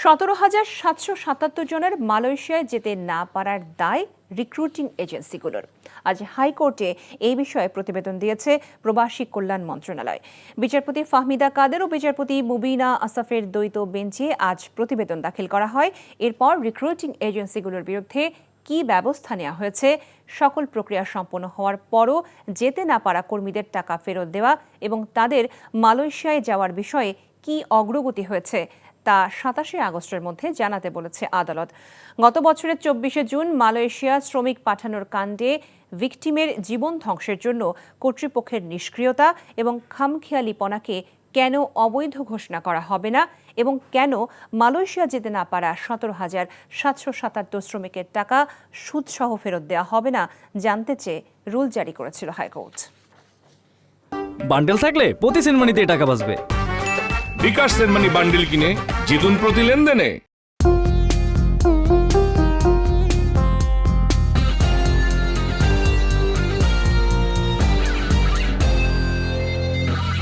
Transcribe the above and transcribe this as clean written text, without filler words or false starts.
17,777 জনের মালয়েশিয়ায় যেতে না পারার দায় রিক্রুটিং এজেন্সিগুলোর। আজ হাইকোর্টে এই বিষয়ে প্রতিবেদন দিয়েছে প্রবাসী কল্যাণ মন্ত্রণালয়। বিচারপতি ফাহমিদা কাদের ও বিচারপতি মুবিনা আসাফের দ্বৈত বেঞ্চে আজ প্রতিবেদন দাখিল করা হয়। এরপর রিক্রুটিং এজেন্সিগুলোর বিরুদ্ধে কি ব্যবস্থা নেওয়া হয়েছে, সকল প্রক্রিয়া সম্পন্ন হওয়ার পরও যেতে না পারা কর্মীদের টাকা ফেরত দেওয়া এবং তাদের মালয়েশিয়ায় যাওয়ার বিষয়ে কি অগ্রগতি হয়েছে তা 27 আগস্টের মধ্যে জানাতে বলেছে আদালত। গত বছরের 24 জুন মালয়েশিয়া শ্রমিক পাঠানোর কাণ্ডে ভিকটিমের জীবন ধ্বংসের জন্য কর্তৃপক্ষের নিষ্ক্রিয়তা এবং খামখেয়ালিপনাকে কেন অবৈধ ঘোষণা করা হবে না এবং কেন মালয়েশিয়া যেতে না পারা 17,777 শ্রমিকের টাকা সুদসহ ফেরত দেওয়া হবে না জানতে চেয়ে রুল জারি করেছিল হাইকোর্ট। বান্ডেল থাকলে প্রতি সেনমানিতে টাকা বাঁচবে। বিকাশ সেনমানি বান্ডেল কিনে জিতুন প্রতি লেনদেনে।